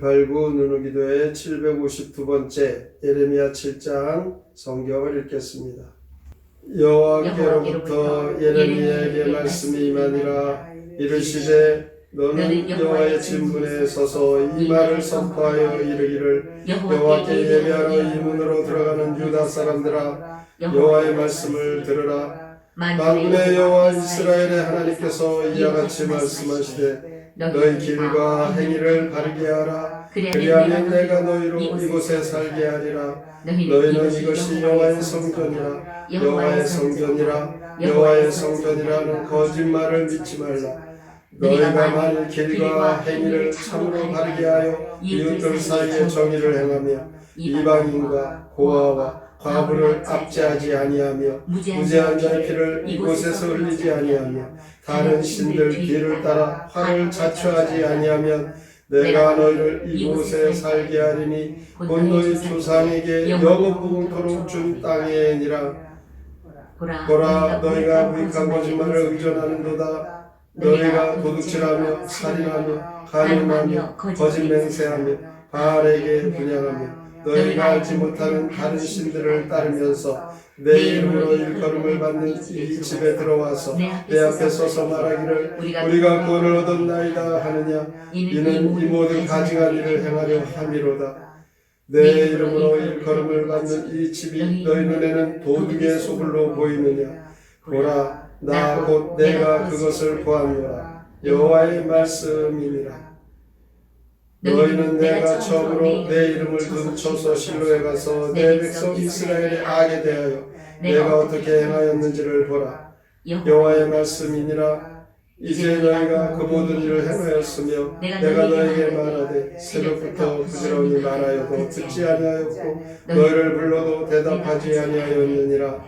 189 누누기도의 752번째 예레미야 7장 성경을 읽겠습니다. 여호와께로부터 예레미야에게 말씀이 임하니라. 이르시되 너는 여호와의 진문에 서서 이 말을 선포하여 이르기를 여호와께 예배하러 이 문으로 들어가는 유다 사람들아, 여호와의 말씀을 들으라. 만군의 여호와 이스라엘의 하나님께서 이와 같이 말씀하시되 너희 길과 행위를 바르게 하라. 그리하면 내가 너희로 이곳에 살게 하리라. 너희는 이것이 여호와의 성전이라, 여호와의 성전이라, 여호와의 성전이라는 거짓말을 믿지 말라. 너희가 만일 길과 행위를 참으로 바르게 하여 이웃들 사이에 정의를 행하며 이방인과 고아와 과부를 압제하지 아니하며 무죄한 자의 피를 이곳에서 흘리지 아니하며 다른 신들 뒤를 따라 화를 자초하지 아니하면 내가 너희를 이곳에 살게 하리니 곧 너희 조상에게 영원토록 준 땅이니라. 보라, 너희가 무익한 거짓말을 의존하는도다. 너희가 도둑질하며 살인하며 간음하며 거짓 맹세하며 바알에게 분향하며 너희가 알지 못하는 다른 신들을 따르면서 내 이름으로 일컬음을 받는 이 집에 들어와서 내 앞에 서서 말하기를 우리가 구원을 얻었나이다 하느냐. 이는 이 모든 가증한 일을 행하려 함이로다. 내 이름으로 일컬음을 받는 이 집이 너희 눈에는 도둑의 소굴로 보이느냐. 보라, 나 곧 내가 그것을 보았노라. 여호와의 말씀이니라. 너희는 내가 처음으로 내 이름을 둔 초소 실로에 가서 내 백성 이스라엘의 악에 대하여 내가 어떻게 행하였는지를 보라. 여호와의 말씀이니라. 이제 너희가 그 모든 일을 행하였으며 내가 너희에게 말하되 새벽부터 부지런히 말하여도 듣지 아니하였고 너희를 불러도 대답하지 아니하였느니라.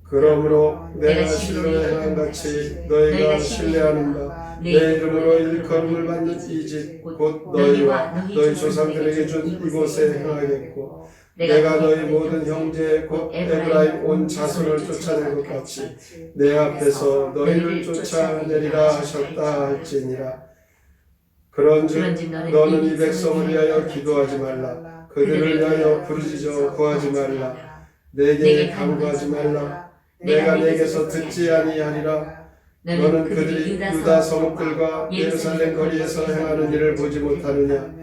그러므로 내가 실로에 행한 같이 너희가 신뢰하는 바 내 이름으로 일컬음을 받는 이 집 곧 너희와 너희 조상들에게 준 이곳에 행하겠고 내가 너희 모든 형제 곧 에브라임 온 자손을 쫓아낸 것 같이 내 앞에서 너희를 쫓아내리라 하셨다 할지니라. 그런즉 너는 이 백성을 위하여 기도하지 말라. 그들을 위하여 부르짖어 구하지 말라. 내게 간구하지 말라. 내가 내게서 듣지 아니하리라. 너는 그들이 유다 성읍들과 예루살렘 거리에서 행하는 일을 보지 못하느냐.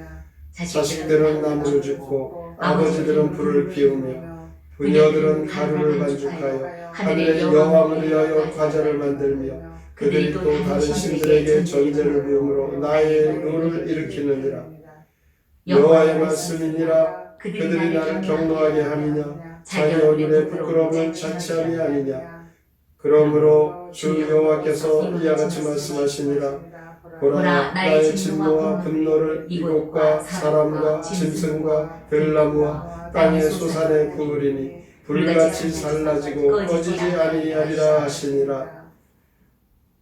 자식들은 나무를 줍고 아버지들은 불을 피우며 부녀들은 가루를 반죽하여 하늘의 여왕을 위하여 과자를 만들며 그들이 또 다른 신들에게 전제를 비움으로 나의 노를 일으키느니라. 여호와의 말씀이니라. 그들이 나를 경노하게 함이냐. 자기 얼굴에 부끄러움을 자취함이 아니냐. 그러므로 주 여호와께서 이와 같이 말씀하시니라. 보라, 나의 진노와 분노를 이곳과 사람과 짐승과 들나무와 땅의 소산에 부으리니 불같이 살라지고 꺼지지 아니하리라 하시니라.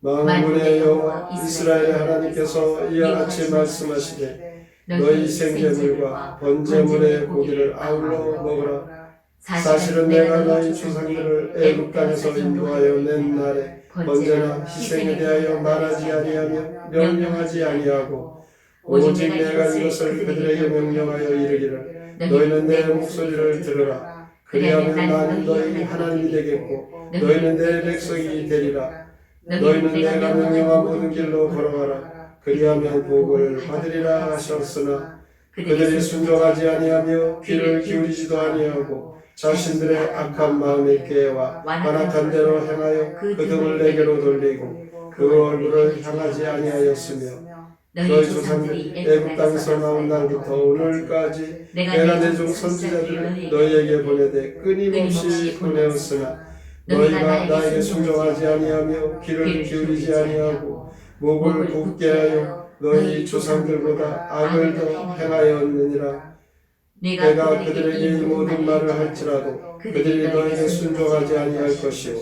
만군의 여호와 이스라엘의 하나님께서 이와 같이 말씀하시되 너희 생제물과 번제물의 고기를 아울러 먹으라. 사실은 내가 너희 조상들을 애굽 땅에서 인도하여 낸 날에 번제나 희생에 대하여 말하지 아니하며 명령하지 아니하고 오직 내가 이것을 그들에게 명령하여 이르기를 너희는 내 목소리를 들으라. 그리하면 나는 너희 하나님이 되겠고 너희는 내 백성이 되리라. 너희는 내가 명령한 모든 길로 걸어가라. 그리하면 복을 받으리라 하셨으나 그들이 순종하지 아니하며 귀를 기울이지도 아니하고 자신들의 악한 마음에 깨와 완악한 대로 행하여 그 등을 내게로 돌리고 그 얼굴을 향하지 아니하였으며 너희 조상들이 애굽 땅에서 나온 날부터 오늘까지 내가 내 종 선지자들을 너희에게 보내되 끊임없이 보내었으나 너희가 나에게 순종하지 아니하며 귀를 기울이지 아니하고 목을 굽게 하여 너희 조상들보다 악을 더 행하였느니라. 내가 그들에게 이 모든 말을 할지라도 그들이 너에게 순종하지 아니할 것이요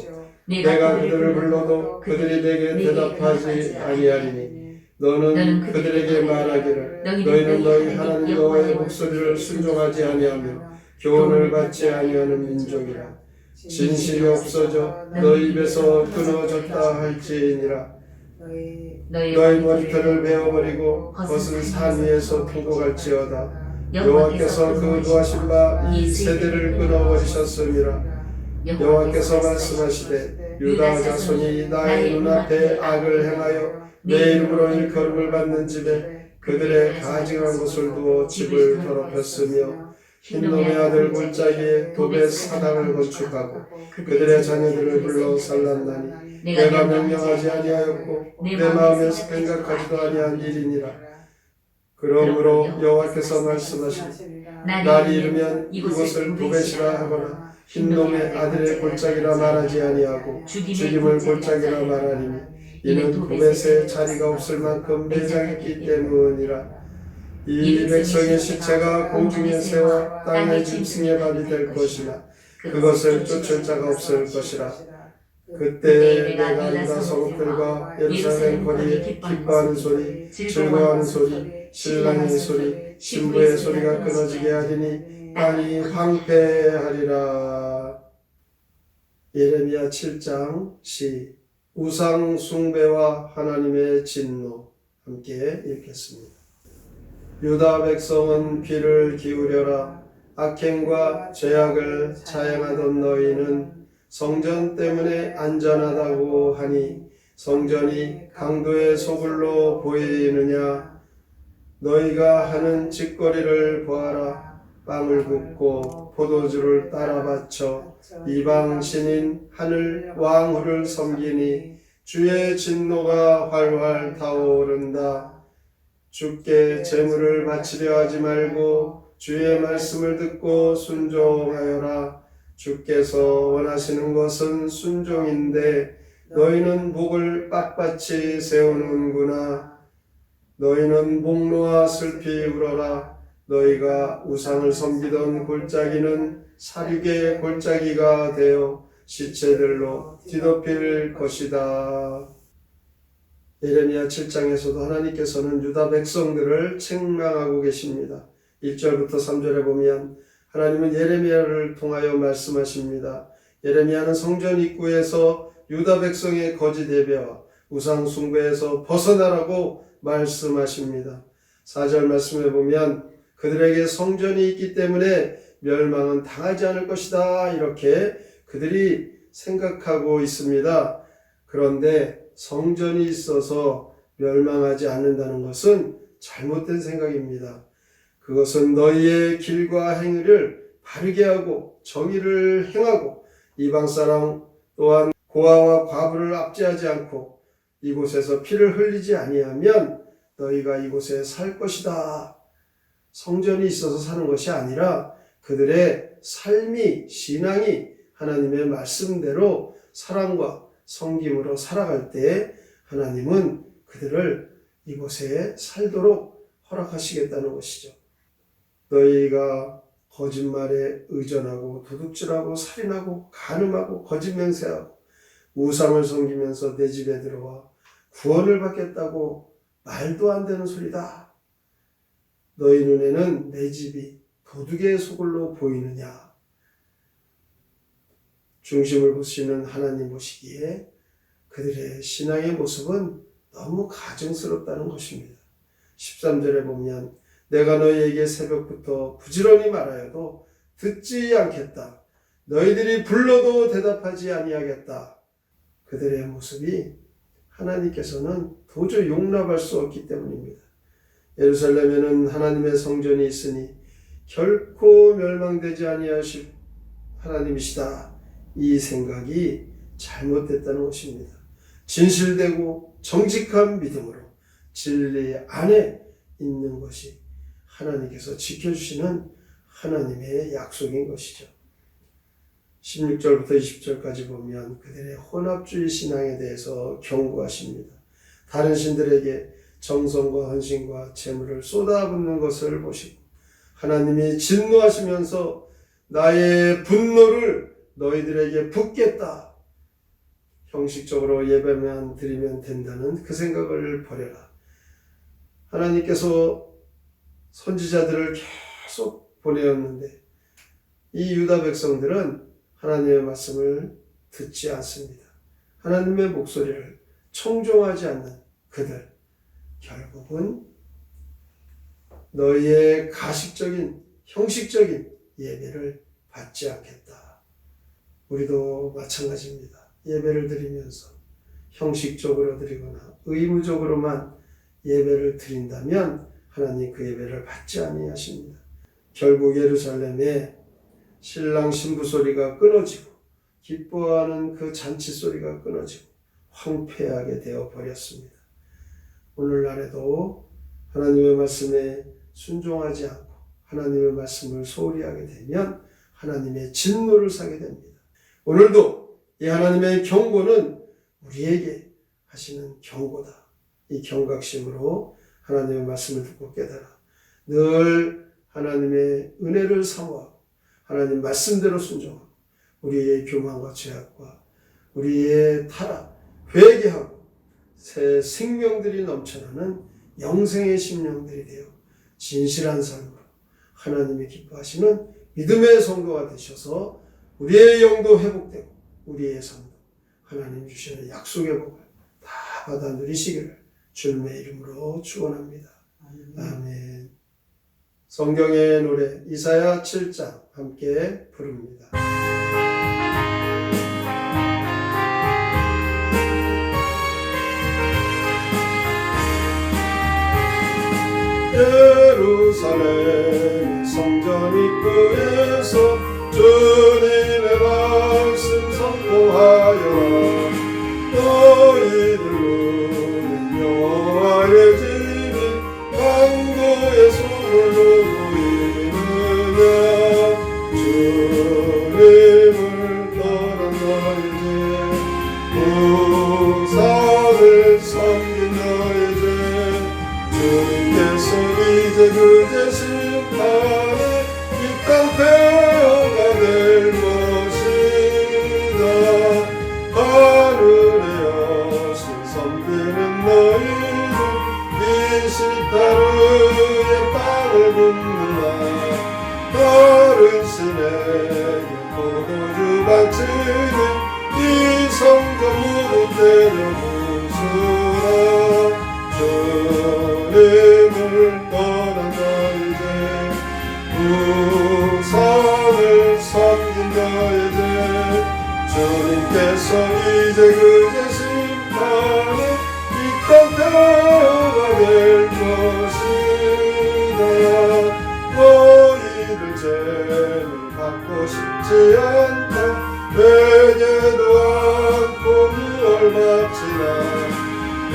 내가 그들을 불러도 그들이 내게 대답하지 아니하리니 너는 그들에게 말하기를 너희는 너희 하나님 여호와의 목소리를 순종하지 아니하며 교훈을 받지 아니하는 민족이라. 진실이 없어져 너희 입에서 끊어졌다 할지니라. 너희 머리털을 베어버리고 벗은 산 위에서 두고 갈지어다. 여호와께서 그 노하신 바 이 세대를 끊어버리셨음이라. 여호와께서 말씀하시되 유다 자손이 나의 눈앞에 악을 행하여 내 이름으로 일컬음을 받는 집에 그들의 가증한 것을 두어 집을 더럽혔으며 흰놈의 아들 골짜기에 도벳 사당을 건축하고 그들의 자녀들을 불러 살랐나니 내가 명령하지 아니하였고 내 마음에서 생각하지도 아니한 일이니라. 그러므로 여호와께서 말씀하시니 날이 이르면 이곳을 도벳이라 하거나 흰놈의 아들의 골짜기라 말하지 아니하고 죽임을 골짜기라 말하리니 이는 도벳에 자리가 없을 만큼 매장했기 때문이라. 이 백성의 시체가 공중의 새와 땅의 짐승의 밥이 될 것이나 그것을 쫓을 자가 없을 것이라. 그때 내가 유다 성읍들과 예루살렘 거리에 기뻐하는 소리, 즐거워하는 소리, 신랑의 소리, 신부의 소리가 끊어지게 하리니 땅이 황폐하리라. 예레미야 7장 시 우상 숭배와 하나님의 진노 함께 읽겠습니다. 유다 백성은 귀를 기울여라. 악행과 죄악을 자행하던 너희는 성전 때문에 안전하다고 하니 성전이 강도의 소굴로 보이느냐. 너희가 하는 짓거리를 보아라. 빵을 굽고 포도주를 따라 바쳐 이방 신인 하늘 왕후를 섬기니 주의 진노가 활활 타오른다. 주께 제물을 바치려 하지 말고 주의 말씀을 듣고 순종하여라. 주께서 원하시는 것은 순종인데 너희는 목을 빳빳이 세우는구나. 너희는 목 놓아 슬피 울어라. 너희가 우상을 섬기던 골짜기는 사륙의 골짜기가 되어 시체들로 뒤덮일 것이다. 예레미야 7장에서도 하나님께서는 유다 백성들을 책망하고 계십니다. 1절부터 3절에 보면 하나님은 예레미야를 통하여 말씀하십니다. 예레미야는 성전 입구에서 유다 백성의 거짓 예배와 우상 숭배에서 벗어나라고 말씀하십니다. 4절 말씀에 보면 그들에게 성전이 있기 때문에 멸망은 당하지 않을 것이다, 이렇게 그들이 생각하고 있습니다. 그런데 성전이 있어서 멸망하지 않는다는 것은 잘못된 생각입니다. 그것은 너희의 길과 행위를 바르게 하고 정의를 행하고 이방 사람 또한 고아와 과부를 압제하지 않고 이곳에서 피를 흘리지 아니하면 너희가 이곳에 살 것이다. 성전이 있어서 사는 것이 아니라 그들의 삶이, 신앙이 하나님의 말씀대로 사랑과 섬김으로 살아갈 때 하나님은 그들을 이곳에 살도록 허락하시겠다는 것이죠. 너희가 거짓말에 의존하고 도둑질하고 살인하고 간음하고 거짓 맹세하고 우상을 섬기면서 내 집에 들어와 구원을 받겠다고 말도 안 되는 소리다. 너희 눈에는 내 집이 도둑의 소굴로 보이느냐. 중심을 보시는 하나님 보시기에 그들의 신앙의 모습은 너무 가증스럽다는 것입니다. 13절에 보면 내가 너희에게 새벽부터 부지런히 말하여도 듣지 않겠다. 너희들이 불러도 대답하지 아니하겠다. 그들의 모습이 하나님께서는 도저히 용납할 수 없기 때문입니다. 예루살렘에는 하나님의 성전이 있으니 결코 멸망되지 아니하실 하나님이시다. 이 생각이 잘못됐다는 것입니다. 진실되고 정직한 믿음으로 진리 안에 있는 것이 하나님께서 지켜주시는 하나님의 약속인 것이죠. 16절부터 20절까지 보면 그들의 혼합주의 신앙에 대해서 경고하십니다. 다른 신들에게 정성과 헌신과 재물을 쏟아붓는 것을 보시고 하나님이 진노하시면서 나의 분노를 너희들에게 붓겠다. 형식적으로 예배만 드리면 된다는 그 생각을 버려라. 하나님께서 선지자들을 계속 보내었는데 이 유다 백성들은 하나님의 말씀을 듣지 않습니다. 하나님의 목소리를 청종하지 않는 그들, 결국은 너희의 가식적인 형식적인 예배를 받지 않겠다. 우리도 마찬가지입니다. 예배를 드리면서 형식적으로 드리거나 의무적으로만 예배를 드린다면 하나님 그 예배를 받지 아니하십니다. 결국 예루살렘에 신랑 신부 소리가 끊어지고 기뻐하는 그 잔치 소리가 끊어지고 황폐하게 되어 버렸습니다. 오늘날에도 하나님의 말씀에 순종하지 않고 하나님의 말씀을 소홀히 하게 되면 하나님의 진노를 사게 됩니다. 오늘도 이 하나님의 경고는 우리에게 하시는 경고다. 이 경각심으로 하나님의 말씀을 듣고 깨달아 늘 하나님의 은혜를 사모하고 하나님 말씀대로 순종하고 우리의 교만과 죄악과 우리의 타락, 회개하고 새 생명들이 넘쳐나는 영생의 심령들이 되어 진실한 삶으로 하나님이 기뻐하시는 믿음의 성도가 되셔서 우리의 영도 회복되고 우리의 삶도 하나님 주시는 약속의 복을 다 받아 누리시기를 주님의 이름으로 축원합니다. 아멘. 성경의 노래 이사야 7장 함께 부릅니다. 예루살렘 성전 입구에서 주님의 말씀 선포하여라. 너희들로 여호와의 집이 강도의 소굴로 보이느냐. 주님을 떠난 너희들 우상을 섬긴 너희들 주님께서 이제 그제 심판에 이 땅 폐허가 될 것이다. 하늘의 여신 섬기는 너희들 이 식탁 위에 빵을 굽는다. 다른 신에게 포도주 바치는 이 성전 무릎 때려 부수라. 주님을 떠난 너희들 우상을 섬긴 너희들 주님께서 이제 그제 심판에 이 땅 폐허가 될 것이다. 너희들 죄를 받고 싶지 않다. 회개도 않고 무얼받지나 내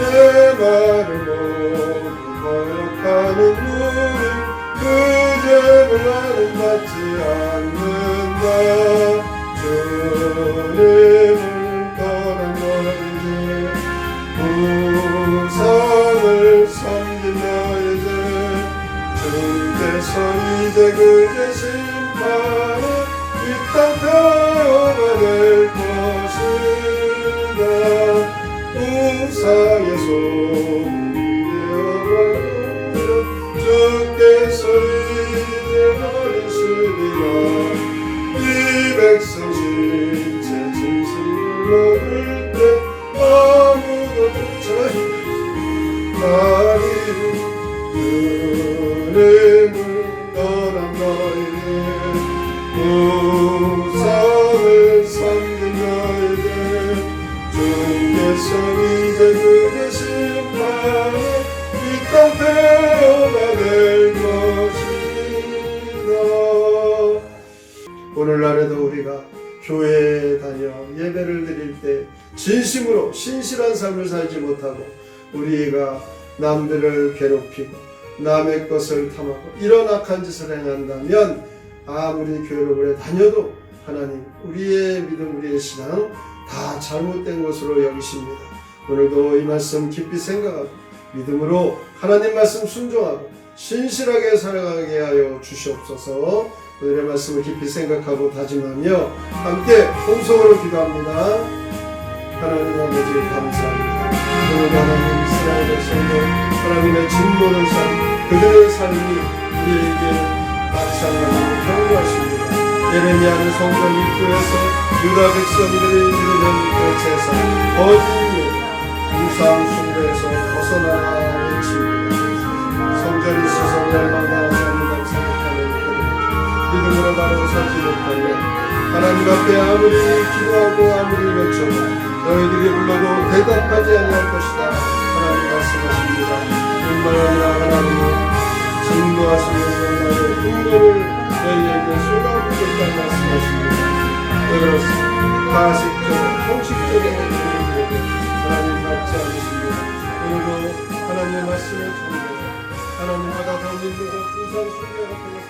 말을 모두 거역하는 우리 그 죄를 나는 받지 않는다. 주님을 떠난 너희들 우상을 섬긴 너희들 주님께서 이제 그제 심판에 이 땅 폐허가 될 것이다. 우상의 소문이 되어버려 주께서 이제 버리시리라. 이 백성 신체 진실을 얻을 때 아무도 쫓아오지 말이. 주님을 떠난 너희들 우상을 섬긴 너희들 주님께서 이제 그제 심판에 이 땅 폐허가 될 것이다. 오늘날에도 우리가 교회에 다녀 예배를 드릴 때 진심으로 신실한 삶을 살지 못하고 우리가 남들을 괴롭히고 남의 것을 탐하고 이런 악한 짓을 행한다면 아무리 교회를 오래 다녀도 하나님 우리의 믿음 우리의 신앙 다 잘못된 것으로 여기십니다. 오늘도 이 말씀 깊이 생각하고 믿음으로 하나님 말씀 순종하고 신실하게 살아가게 하여 주시옵소서. 오늘의 말씀을 깊이 생각하고 다짐하며 함께 통성으로 기도합니다. 하나님 아버지 감사합니다. 오늘 하나님 이스라엘 백성들 하나님의 진노를 산 그들의 삶이 우리에게 마찬가지로 경고하십니다. 예레미야는 성전 입구에서 유다 백성들이 이루는 그 제사 거짓 예배 우상 우상 숭배에서 벗어나라 외칩니다. 성전이 있어서 멸망당하지 않는다고 생각하는 그들, 믿음으로 바로 서지 못하면 하나님 앞에 아무리 기도하고 아무리 외쳐도 너희들이 불러도 대답하지 아니할 것이다. 하나님 말씀하십니다. 뿐만 아니라 하나님은 진노하시면서 나의 분노를 너희에게 쏟아붓겠다고 말씀하십니다. 왜 그렇습니까? 가식적으로 형식적으로 하나님 받지 않으십니다. 오늘도 하나님의 말씀을 전하고 하나님보다 더 믿는 것, 우상 숭배 같은 것을